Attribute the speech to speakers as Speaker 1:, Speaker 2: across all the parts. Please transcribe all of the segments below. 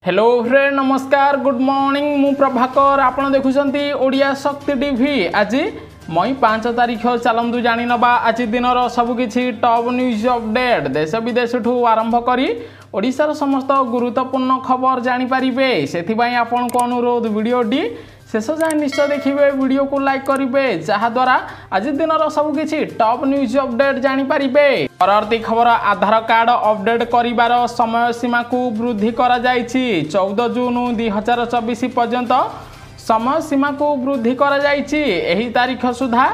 Speaker 1: Hello friend नमस्कार good morning मु प्रभाकर आपण देखुछंती ओडिया शक्ति टीवी। आज मई 5 तारिख चलतु जानी नबा आज दिन सबकि टॉप न्यूज अपडेट देश विदेश ठू आरंभ करी ओडिशार समस्त गुरुत्वपूर्ण खबर जानीपारे से आपण को अनुरोध वीडियोटी शेष जाए निश्चय देखिए वीडियो को लाइक करेंगे जहाद्वारा आज दिन सबकि टॉप न्यूज अपडेट जानीपारे। परवर्ती खबर आधार कार्ड अपडेट करिबार समय सीमा को वृद्धि करा जायछि 14 जून 2024 पर्यंत समय सीमा को वृद्धि करा जायछि। एही तारीख सुधा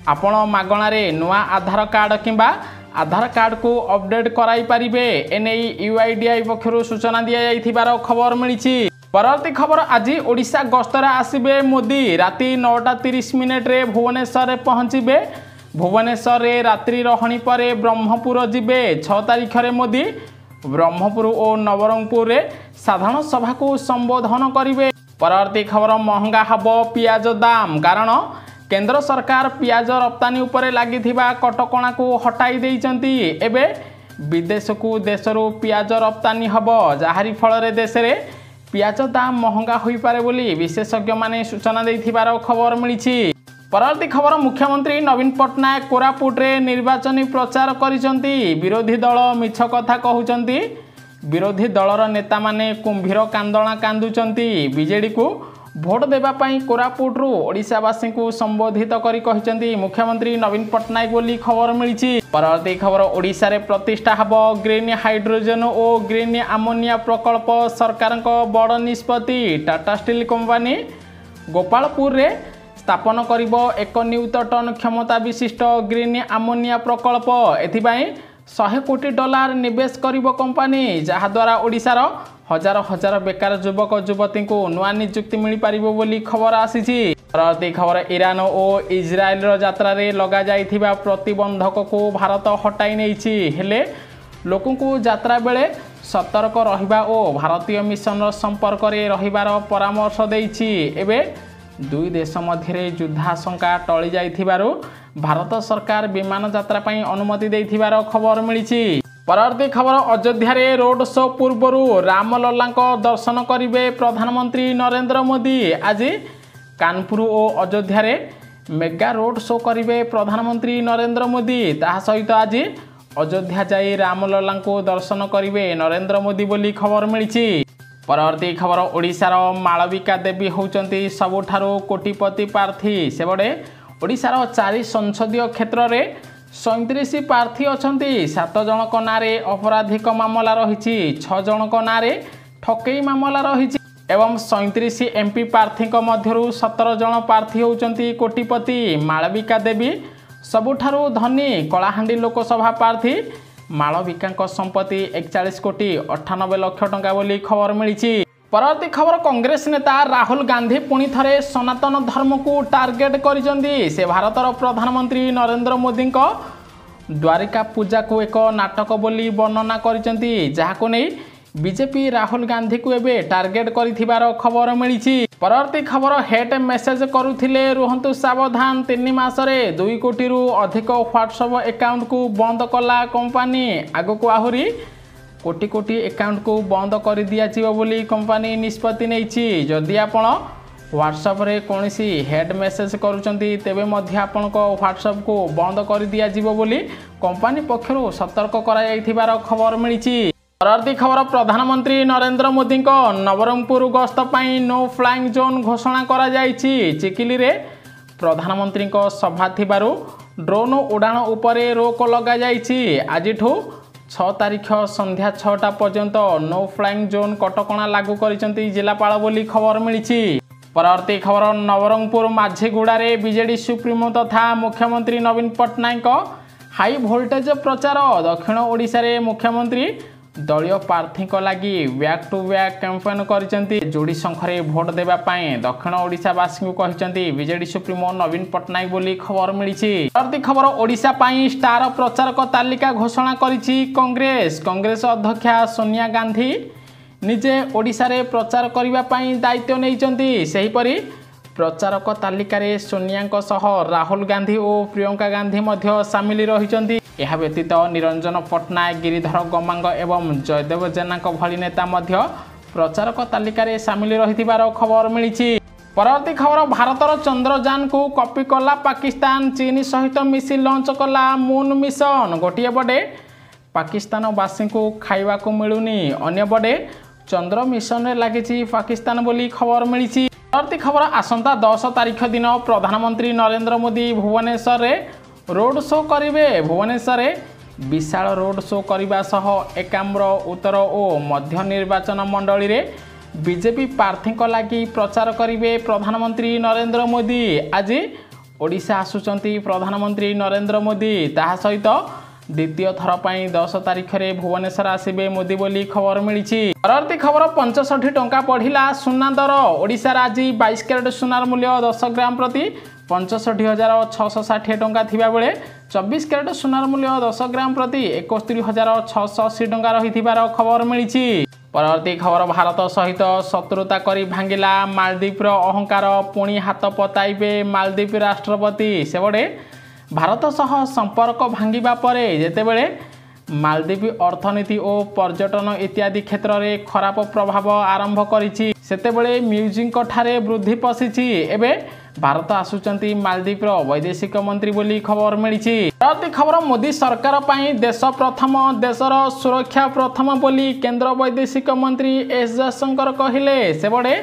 Speaker 1: आपण मागणारे नुआ आधार कार्ड किंबा आधार कार्ड को अपडेट कराई पारिबे एने यूआईडीआई पक्षरु सूचना दिया जायथिबार खबर मिलिछि। परवर्ती खबर आज ओडिशा गस्तरे आसिबे मोदी राति 9:30 रे भुवनेश्वर रे पहुंचीबे। भुवनेश्वर रे रात्रि रहणी परे ब्रह्मपुर जिबे 6 तारिख रे मोदी ब्रह्मपुर और नवरंगपुर रे साधारण सभा को संबोधन करिवे। परवर्ती खबर महंगा हबो पियाज दाम कारण केंद्र सरकार पियाज रप्तानी उपरे लागिथिबा कटकणा को हटाई देइचंती। एबे विदेश को देशरू पियाज रप्तानी हबो जाहारी फल रे देश रे पियाज दाम महंगा होई पारे बोली विशेषज्ञ माने सूचना देइथिबार खबर मिलिछि। परवर्ती खबर मुख्यमंत्री नवीन पट्टनायक कोरापुट रे निर्वाचनी प्रचार करिसंती। विरोधी दल मिछ कथा कहउचंती। विरोधी दलर नेता माने कुंभीर कांदणा कांदुचंती। बीजेडी को भोट देबा पई कोरापुट रु ओडिशावासी को संबोधित करी कहिसंती मुख्यमंत्री नवीन पट्टनायक बोली खबर मिलिछि। परवर्ती खबर ओडिशा रे प्रतिष्ठा हबो ग्रीन हाइड्रोजन और ग्रीन अमोनिया प्रकल्प सरकार को बड़ निष्पत्ति। टाटा स्टील कंपनी गोपालपुर रे स्थापन करिबो 1 नियुत टन क्षमता विशिष्ट ग्रीन अमोनिया प्रकल्प। एथिबाई $100 कोटी निवेश करिबो कंपनी जहाद्वारा ओडिशार हजार हजार बेकार युवक युवती को नुआ नियुक्ति मिल पारिबो बोली खबर आसीछि। परवर्ती खबर ईरान और इजराइल यात्रा रे लगा जाइथिबा प्रतिबंधक को भारत हटाई नैछि हेले लोकन को यात्रा बेले सतर्क रहिबा और भारतीय मिशन संपर्क रे रहिबार परामर्श दैछि। एबे दुई देश मध्य युद्धाशंका टली जाइथिबारु भारत सरकार विमान यात्रा पई अनुमति दैथिबार खबर मिलिछि। परवर्ती खबर अयोध्या रे रोड शो पूर्वरु रामलला दर्शन करिवे प्रधानमंत्री नरेंद्र मोदी। आज कानपुर और अयोध्या रे मेगा रोड शो करिवे प्रधानमंत्री नरेंद्र मोदी। ता सहित आज अयोध्या जाई रामलला दर्शन करिवे नरेंद्र मोदी बोली खबर मिलिछि। परवर्ती खबर ओडिशार मालविका देवी होउचंती सबुठारो कोटिपति प्रार्थी। सेबडे ओडिशार 4 संसदीय क्षेत्र रे 37 प्रार्थी अछंती। 7 जनक नारे अपराधिक मामला रहिछि 6 जनक नारे ठकेई मामला रहिछि एवं 37 एमपी प्रार्थी मध्यरु 17 जन प्रार्थी होउचंती कोटिपति। मालविका देवी सबुठारो धनी कलाहांडी लोकसभा प्रार्थी। मालविका संपत्ति 41 कोटी 98 लाख टंका बोली खबर मिलिछि। परवर्ती खबर कांग्रेस नेता राहुल गांधी पुणी थरे सनातन धर्म को टार्गेट करिसंती। से भारतर प्रधानमंत्री नरेंद्र मोदी को द्वारिका पूजा को एक नाटक बोली वर्णना करिसंती जहाको नै बीजेपी राहुल गांधी को एबे टार्गेट करिथिबार खबर मिलिछि। परवर्ती खबर हेट मेसेज करुथिले रुहंतु सावधान 3 मास रे 2 कोटी रु अधिक व्हाट्सएप अकाउंट को बंद कला कंपनी। आगो को आहुरी कोटी कोटी अकाउंट को बंद कर दिया जीव बोली कंपनी निष्पत्ति नैछि। जदि आपण व्हाट्सएप रे कोनसी हेड मेसेज करूचंती तेबे मध्य आपण को व्हाट्सएप को बंद कर दिया जीव बोली कंपनी पक्षरु सतर्क करा जाइथिबार खबर मिलिछि। परवर्ती खबर प्रधानमंत्री नरेंद्र मोदी को नवरंगपुर गस्त पई नो फ्लाइंग जोन घोषणा करा जाइछि। चिकिली रे प्रधानमंत्री को सभा थिबारु ड्रोन उड़ान उपरे रोक लगा जाइछि। आजिठू 6 तारिख संध्या 6टा पर्यंत नो फ्लाइंग जोन कटकणा लागू करिसंती जिलापाल बोली खबर मिलिछि। परवर्ती खबर नवरंगपुर माझीगुड़ा रे बीजेडी सुप्रीमो तथा मुख्यमंत्री नवीन पट्टनायक हाई वोल्टेज प्रचार। दक्षिण ओडिशा रे मुख्यमंत्री दलीय प्रार्थी लगी बैक टू बैक कैंपेन करिसंती। जोड़ी संख्यारे भोट देबा पई दक्षिण ओडिशावासी को कहिसंती बीजेडी सुप्रीमो नवीन पट्टनायक बोली खबर मिलिछि। परवर्ती खबर ओडिशा पई स्टार प्रचारक तालिका घोषणा करिछि कांग्रेस। कांग्रेस अध्यक्षा सोनिया गांधी निजे ओडिशा रे प्रचार करिबा पई दायित्व नैचंती। सेहिपरि प्रचारक तालिका रे सोनिया सह राहुल गांधी और प्रियंका गांधी मध्य सामिल रहिसंती। यह व्यतीत निरंजन पट्टनायक गिरिधर गमांग एवं जयदेव जेना भली नेता प्रचारक तालिकार सामिल रहिथिबार खबर मिली। परवर्ती खबर भारतर चंद्रयान को कॉपी कला पाकिस्तान चीन सहित मिसी लॉन्च कला मून मिशन। गोटे बड़े पाकिस्तानवासी को खाइबा को मिलूनी अन्य बड़े चंद्र मिशन लगी पाकिस्तान बोली खबर मिली। परवर्ती खबर आसंता 10 तारिख दिन प्रधानमंत्री नरेंद्र मोदी भुवनेश्वर रे रोड शो करेंगे। भुवनेश्वर में विशाल रोड शो करने सह एकाम्र उत्तर और मध्य निर्वाचन मंडली रे बीजेपी प्रार्थी लगी प्रचार करेंगे प्रधानमंत्री नरेंद्र मोदी। आज ओडिशा आसुचंती प्रधानमंत्री नरेंद्र मोदी ता सहित द्वितीय थर पर 10 तारिख में भुवनेश्वर आसबे मोदी बोली खबर मिली। परवर्ती खबर 65 टंका बढ़िला सुना दर। ओडिशा आज 22 कैरेट सुनार मूल्य 10 ग्राम प्रति 65,660 टंका थिबा बेले 24 कैरेट सुनार मूल्य 10 ग्राम प्रति 71,680 टंका रहिथिबार खबर मिली। परवर्ती खबर भारत सहित शत्रुता करी भांगिला मालदीपर अहंकार पुणी हाथ पताइबे मालदीप राष्ट्रपति। सेबड़े भारत सह संपर्क भांगिबा परे जेतेबेले मालदीप अर्थनीति और पर्यटन इत्यादि क्षेत्र में खराब प्रभाव आरंभ करिछि सेतेबेले म्यूजिक ठारे वृद्धि पशिछि। एबे भारत आसुचंती मालदीपर वैदेशिक मंत्री बोली खबर मिली। परवर्ती खबर मोदी सरकार पाई देश प्रथम देशर सुरक्षा प्रथम बोली केंद्र वैदेशिक मंत्री एस जयशंकर कहले। सेबड़े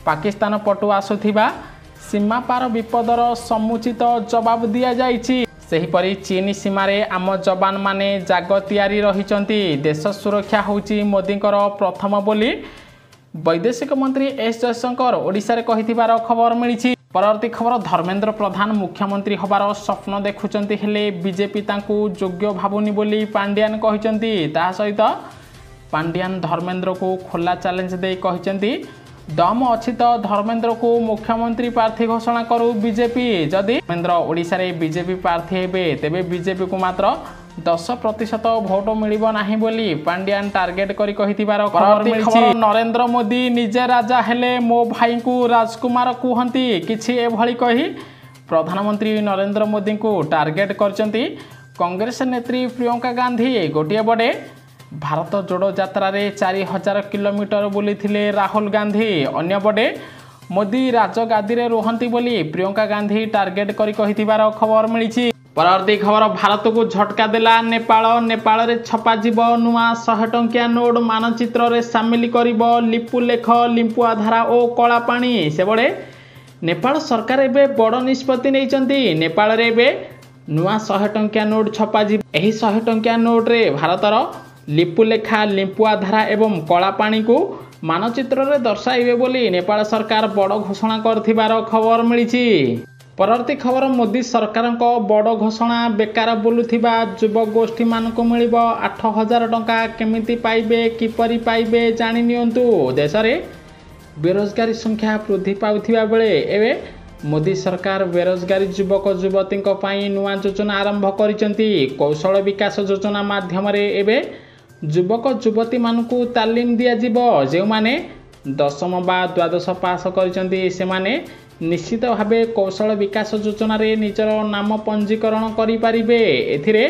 Speaker 1: पाकिस्तान पटु आसुथिबा सीमा पार विपदर समुचित जवाब दिया जाइछि। सेहीपरि चीन सीमारे आम जवान माने जाग तैयारी रहिचंती। देश सुरक्षा होउछि मोदींकर प्रथम बोली वैदेशिक मंत्री एस जयशंकर ओडिशा रे कहिथिबार खबर मिली। परवर्ती खबर धर्मेंद्र प्रधान मुख्यमंत्री हबार स्वप्न देखुचंती हेले बीजेपी तांकू योग्य भाबुनी बोली पांड्यान कहिचंती। ता सहित पांड्यान धर्मेंद्र को खोला चैलेंज दे कहिचंती दम अछि तो धर्मेंद्र को मुख्यमंत्री प्रार्थी घोषणा करू बीजेपी। जदि धर्मेंद्र ओडिशा रे बीजेपी प्रार्थी हेबे तेबे बीजेपी को मात्र 10% भोट मिलिबो नाही बोली पांड्यान टार्गेट करी कहिथिबार खबर मिली। नरेंद्र मोदी निजे राजा हेले मो भाई को राजकुमार कहती किछि एभली कही प्रधानमंत्री नरेंद्र मोदी को टार्गेट करचंती कांग्रेस नेत्री प्रियंका गांधी। गोटे बड़े भारत जोड़ो यात्रा रे 4000 किलोमीटर बुली राहुल गांधी। अन्य बड़े मोदी राजगादी रे रुहंती बोली प्रियंका गांधी टार्गेट करी कहिथिबार खबर मिली। परवर्ती खबर भारत को झटका देला नेपाल। नेपाल रे छपा जीव नुआ 100 टंकिया नोट मानचित्र रे सामिल करिबो लिपुलेख लिंपुआ धारा और कला पानी। सेबड़े नेपाल सरकार एबे बड़ निष्पत्ति नैचंती। नेपाल रे एबे नुआ 100 टंकिया नोट छपा जीव। एही 100 टंकिया नोट रे भारतर लिपुलेखा लिंपुआ धारा एवं कला पानी को मानचित्र रे दर्शाइबे बोली नेपाल सरकार बड़ घोषणा करथिबार खबर मिली। परवर्ती खबर मोदी सरकार बड़ घोषणा बेकार बुलुथिबा युवक गोष्ठी मानक मिलिबो 8000 टंका केमिति पाइबे किपरि पाइबे जानि नियंतु। देश में बेरोजगारी संख्या वृद्धि पाउथिबा बेले एबे मोदी सरकार बेरोजगारी युवक युवती पई नुआ योजना आरंभ करिसंती। कौशल विकास योजना माध्यम रे एबे युवक युवती मानकू तालीम दिया जिवो। जे माने 10वीं बा 12th पास करिसंती से माने निश्चित भाव कौशल विकास योजना रे निजर नाम पंजीकरण करि परिबे। एथिरे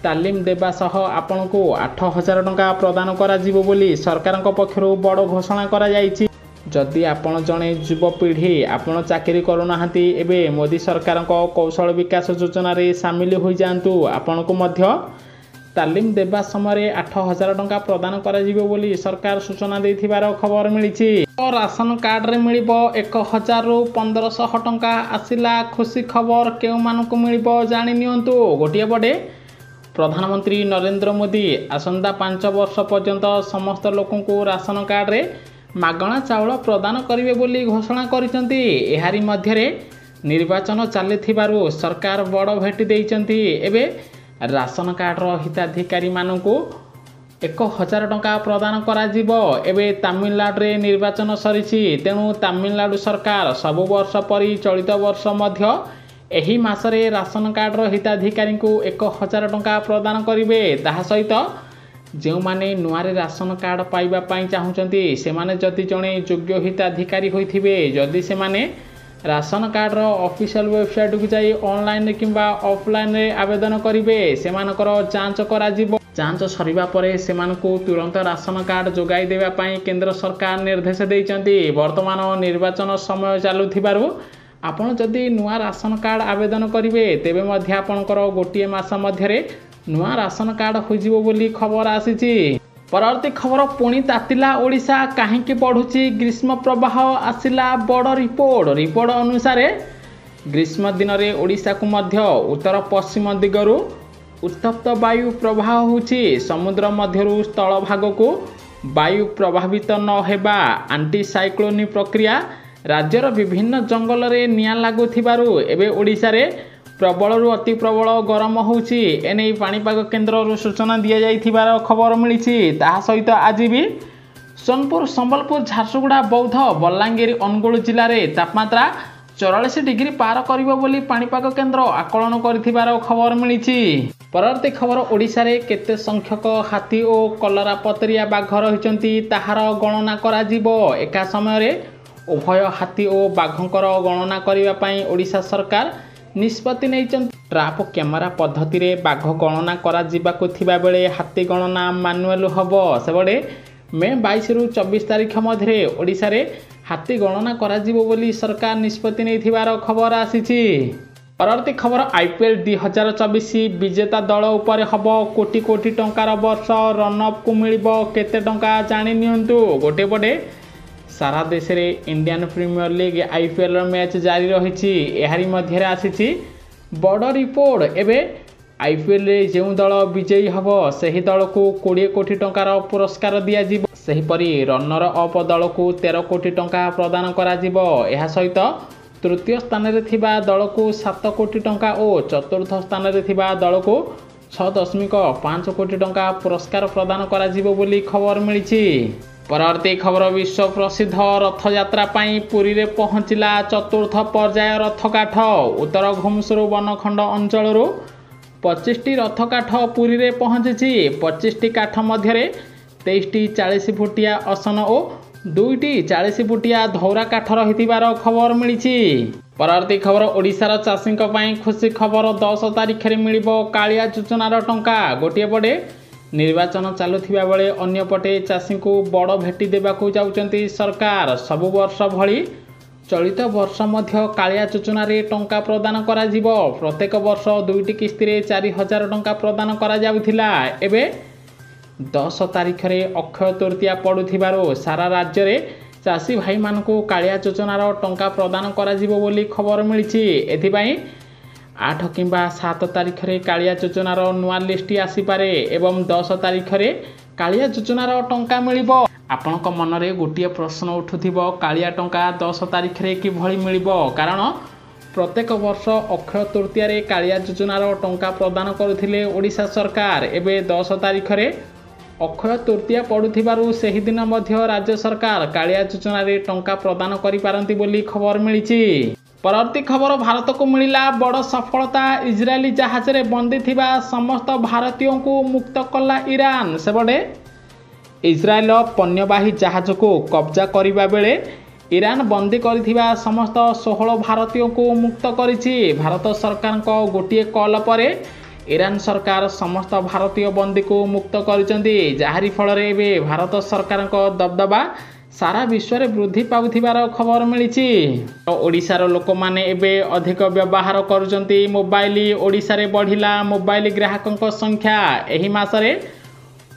Speaker 1: तालीम देबा सह आपन को 8000 टंका प्रदान करा जिवो बोली सरकार पक्षरु बड़ घोषणा करा जायछि। जदि आपण जणे युवपीढ़ी आपण चाकरी करूनाहांती एबे मोदी सरकार कौशल विकास योजना रे सामिल हो जांतु। आपण को मध्य तालीम देबा समय 8000 टंका प्रदान करा जिवो बोली सरकार सूचना देथिबार खबर मिली। राशन कार्ड रे मिलिबो 1000 रु 1500 टंका आसिला खुशी खबर केउ मानकु मिलिबो जानि नियंतु। गोटिए बडे प्रधानमंत्री नरेंद्र मोदी आसंता 5 वर्ष पर्यंत समस्त लोकन को राशन कार्ड रे मागणा चाउल प्रदान करिवे बोली घोषणा करिसंती। एहारी मध्यरे निर्वाचन चलिथिबारु सरकार बड़ भेटी देइचंती। एबे राशन कार्ड रो हिताधिकारी मानकु 1000 टंका प्रदान करा जिवो। एबे तमिलनाडु रे निर्वाचन सरिछि तेणु तमिलनाडु सरकार सब वर्ष परि चलित वर्ष मध्य एही मासरे राशन कार्ड रो हिताधिकारी को 1000 टंका प्रदान करिवे। ताहा सहित जो माने नुआरे राशन कार्ड पाइबा पाई चाहुचंती से माने जति जणे योग्य हिताधिकारी होइथिबे जदि से माने राशन कार्ड रो ऑफिशियल वेबसाइट को जाई ऑनलाइन किंबा ऑफलाइन रे आवेदन करिवे सेमानकर जांच करा जिवो। जांच सरिबा परे सेमानकु तुरंत राशन कार्ड जोगाई देवा पई केंद्र सरकार निर्देश देइचंती। वर्तमान निर्वाचन समय चालुथिबारु आपण जदि नुआ राशन कार्ड आवेदन करिवे तेबे मध्य आपणकर गोटिए मास मध्यरे नुआ राशन कार्ड होजिबो बोली खबर आसीची। परवर्ती खबर पुणी तातिला ओडिशा काहींकि बढ़ुची ग्रीष्म प्रवाह आसिला बड़ रिपोर्ट अनुसार ग्रीष्म दिन में ओडिशा को मध्य उत्तर पश्चिम दिगरु उत्तप्त वायु प्रवाह होची। समुद्र मध्यरु स्थल भाग को वायु प्रभावित न हेबा आंटी साइक्लोनिक प्रक्रिया राज्यर विभिन्न जंगल रे निया लागुथिबारु एबे ओडिशा रे प्रबल अति प्रबल गरम होची। एने पाणीपाग केन्द्र सूचना दि जाइथिबार खबर मिली। ताहा सहित आज भी सोनपुर संबलपुर झारसुगुड़ा बौद्ध बलांगीर अनुगुल जिले में तापमात्रा 44 डिग्री पार करिबो बोली पाणीपाग केन्द्र आकलन करिथिबार खबर मिली। परवर्ती खबर ओडिशा रे केते संख्यक हाथी और कलरापतरिया बाघ रहिचंती ताहार गणना करा जिवो। एका समय रे उभय हाथी और बाघंकर गणना करिबा पई ओडिशा सरकार निष्पत्ति नैचंती। ट्राप कैमेरा पद्धति रे बाघ गणना करा जिबाकु थिबा बेले हाथी गणना मानुएल हबो। सेबडे मे 22 रु 24 तारिख मध्य ओडिशा रे हाथी गणना करा जिवो बोली सरकार निष्पत्ति नैथिबार खबर आसीची। परवर्ती खबर आईपीएल 2024 विजेता दल उपर हबो कोटी कोटी टंकार वर्ष रनअप को मिलिबो केते टंका जानि नियंतु। गोटे पटे सारा देश रे Indian Premier League IPL match जारी रही। एहारी मध्य आसीची बड़ रिपोर्ट। एबे आईपीएल रे जो दल विजयी हबो सही दल को 20 कोटी टंकार पुरस्कार दिया जिवो। सेहीपरि रनर अप दल को 13 कोटी टंका प्रदान करा जिवो। एहा सहित तृतीय स्थान रे थिबा दल को 7 कोटी टंका और चतुर्थ स्थान रे थिबा दल को 6.5 कोटी टंका पुरस्कार प्रदान करा जिवो बोली खबर मिली। परवर्ती खबर विश्व प्रसिद्ध रथ यात्रा पाई पुरी रे पहुंचला चतुर्थ पर्याय रथ काठ। उत्तर घुमसुरु वनखंड अंचल 25टी रथ काठ पुरी रे पहुंची। 25टी काठ मध्य 23टी 40 फुटिया असन और 2टी 40 फुटिया धौरा काठ रहिथिबार खबर मिली। परवर्ती खबर ओडिशार चाषी खुशी खबर 10 तारिख रे मिलिबो कालिया योजनार टंका। गोटे पटे निर्वाचन चालुथिबा बेले अन्य पटे चाषी को बड़ भेटी देबाकू जाउचंती सरकार। सबु वर्ष भली चलित वर्ष मध्य कालिया योजना रे टंका प्रदान करा जिवो। प्रत्येक वर्ष 2टी किस्ती रे 4000 टंका प्रदान करा जाउथिला। एबे 10 तारिख रे अक्षय तृतीया पड़ुथिबारो सारा राज्य रे चाषी भाई मानकू कालिया योजनार टंका प्रदान करा जिवो बोली खबर मिली। एथिपाई 8 किंबा 7 तारिख रे कालिया योजनार नुआ लिस्ट आसीपारे एवं 10 तारिख रे कालिया योजनार टंका मिलिबो। आपनक मन रे गोटिए प्रश्न उठुथिबो कालिया टंका 10 तारिख रे कि भली मिलिबो। कारण प्रत्येक वर्ष अक्षय तृतीया रे कालिया योजनार टंका प्रदान करुथिले ओडिशा सरकार। एबे 10 तारिख रे अक्षय तृतीया पड़ुथिबारु सेही दिन मध्य राज्य सरकार कालिया योजना रे टंका प्रदान करि पारंती बोली खबर मिली। परवर्ती खबर भारत को मिला बड़ सफलता। इजरायली जहाज रे बंदी थिबा समस्त भारतीयों को मुक्त कला ईरान। सेबडे इजरायल पण्यवाही जहाज को कब्जा करिबा बेले ईरान बंदी करिथिबा समस्त 16 भारतीयों को मुक्त करिछि। भारत सरकार को गोटिए कॉल परे ईरान सरकार समस्त भारतीय बंदी को मुक्त करिसेंती। जाहारी फल रे बे भारत सरकार को दबदबा सारा विश्व रे वृद्धि पाउथिबार खबर मिली। ओडिशार लोक माने एबे अधिक व्यवहार करुचंती मोबाइल। ओडिशा रे बढ़िला मोबाइल ग्राहकों संख्या। एही मास रे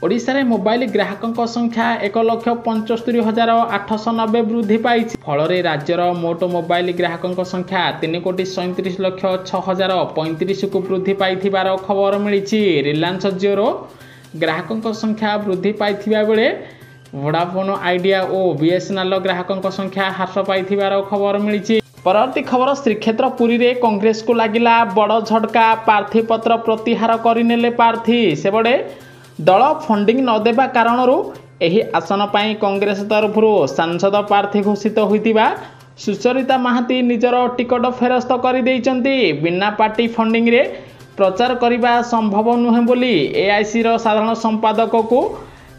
Speaker 1: ओडिशा रे मोबाइल ग्राहकों संख्या 1,75,890 वृद्धि पाई। फल रे राज्यर मोट मोबाइल ग्राहकों संख्या 3,37,06,035 को वृद्धि पाइथिबार खबर मिली। रिलायंस जिओ ग्राहकों संख्या वृद्धि पाइथिबा बेले वोडाफोन आइडिया और बीएसएनएल ग्राहकों संख्या ह्रास पाइथिबार खबर मिली। परवर्ती खबर श्रीक्षेत्र पुरी रे कांग्रेस को लागिला बड़ झटका। प्रार्थी पत्र प्रत्याहार करिनेले प्रार्थी। सेबडे दल फंडिंग न देबा कारणरू एही आसन पाई कांग्रेस तरफ सांसद प्रार्थी घोषित होइतिबा सुचरिता महाती निजर टिकट फेरस्त करि दैचंती। बिना पार्टी फंडिंग रे प्रचार करिबा संभव नुहे बोली एआईसी रो साधारण संपादक को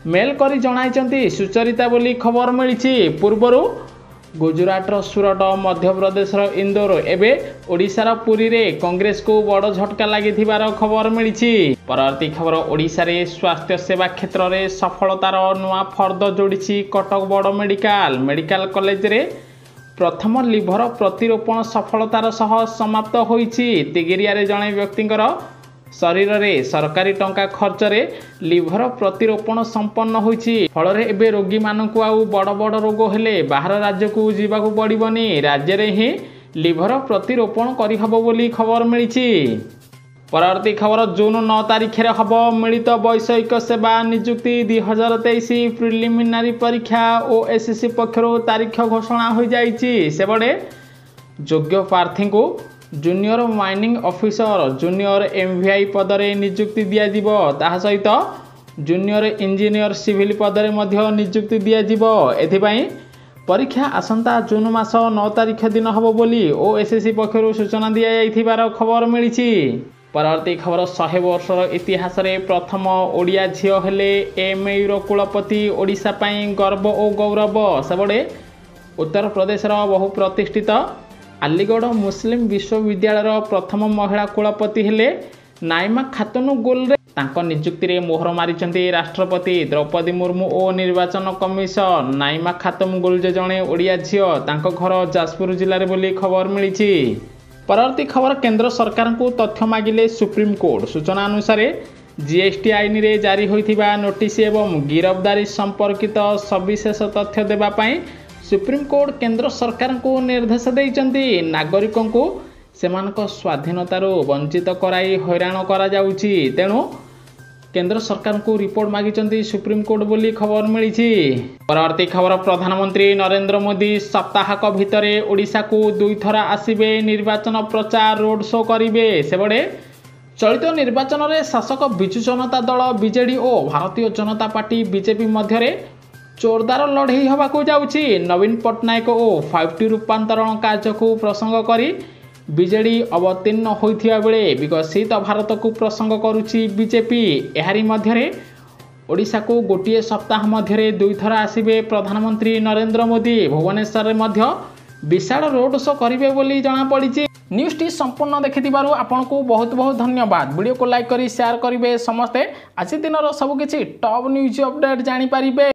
Speaker 1: मेल करी जणाइचंती सुचरिता बोली खबर मिली। पूर्वरु गुजरातर सुरट मध्यप्रदेशर इंदौर एवं ओडिशार पुरी रे कांग्रेस को बड़ झटका लगी खबर मिली। परवर्ती खबर ओडिशा रे स्वास्थ्य सेवा क्षेत्र में सफलतार नुआ फर्द जोड़ी कटक बड़ मेडिकल कॉलेज रे प्रथम लिभर प्रतिरोपण सफलतार सह समाप्त होईछि। तिगिरिया रे जणे व्यक्तिंकर शरीर रे सरकारी टंका खर्च रे लिभर प्रतिरोपण संपन्न होईछि। फल रे एबे रोगी मानकु आउ बड़ बड़ रोग हेले बाहर राज्य को जीवाकू पड़िबनी, राज्य रे ही लिभर प्रतिरोपण करि हबो बोली खबर मिलिछि। परवर्ती खबर जून 9 तारिख रे हबो मिलित वैषयिक सेवा नियुक्ति 2023 प्रिलिमिनारी परीक्षा ओएससी पक्षरु तारीख घोषणा हो जाइछि। सेबडे योग्य प्रार्थी को junior mining officer junior MVI पदरे नियुक्ति दियाजिबो, ताहा सहित जूनियर इंजीनियर सिविल पदरे मध्य नियुक्ति दियाजिबो। एथिपाई परीक्षा आसंता जून मास 9 तारिख दिन हबो बोली ओएससी पक्षरु सूचना दिया जाइथिबार खबर मिलिछि। परवर्ती खबर 100 वर्षर इतिहास रे प्रथम ओडिया झियो हेले एमयूर कुलपति ओडिशा पाई गर्व और गौरव। सेबडे उत्तर प्रदेशर बहु प्रतिष्ठित अलीगढ़ मुस्लिम विश्वविद्यालय प्रथम महिला कुलपति हेले नाइमा खातुन गोल रे तांको नियुक्ति रे मोहर मारिचंती राष्ट्रपति द्रौपदी मुर्मू और निर्वाचन कमिशन। नाइमा खातुन गोल जे जणे ओडिया झियो तांको घर जाजपुर जिल्ला रे बोली खबर मिलिछि। परवर्ती खबर केंद्र सरकार को तथ्य मागिले सुप्रीम कोर्ट। सूचना अनुसार जीएसटी आईन रे जारी होइथिबा नोटिस एवं गिरफ्तारी संपर्कित सविशेष तथ्य देबा पई सुप्रीम कोर्ट केंद्र सरकार को निर्देश देइचंती। नागरिकों को सेमानक स्वाधीनतारो वंचित कराई हैरान करा जाउछि, तेणु केंद्र सरकार को रिपोर्ट मागिचंती सुप्रीम कोर्ट बोली खबर मिलिछि। परवर्ती खबर प्रधानमंत्री नरेंद्र मोदी सप्ताहक भितरे ओडिशा को 2 थर आसिबे, निर्वाचन प्रचार रोड शो करिवे। सेबडे चलित निर्वाचन रे शासक बिजु जनता दल बीजेडी और भारतीय जनता पार्टी बीजेपी मध्य जोरदार लड़ई होबाकू जाउछि। नवीन पट्टनायक और 5T रूपांतरण कार्य को प्रसंग करी बीजेडी अवतीर्ण होइथिबा बेले विकसित भारत को प्रसंग करुछि बीजेपी। एहारी मध्यरे ओडिशा को गोटे सप्ताह मध्यरे 2 थर आसिबे प्रधानमंत्री नरेंद्र मोदी। भुवनेश्वर रे मध्य विशाल रोड शो करिवे बोली जणा पड़िछि। न्यूज़ टी संपूर्ण देखिथिबारु आपनको बहुत बहुत धन्यवाद। वीडियो को लाइक करी शेयर करिवे समस्ते। आज दिनर सब किछि टॉप न्यूज़ अपडेट जानि परिबे।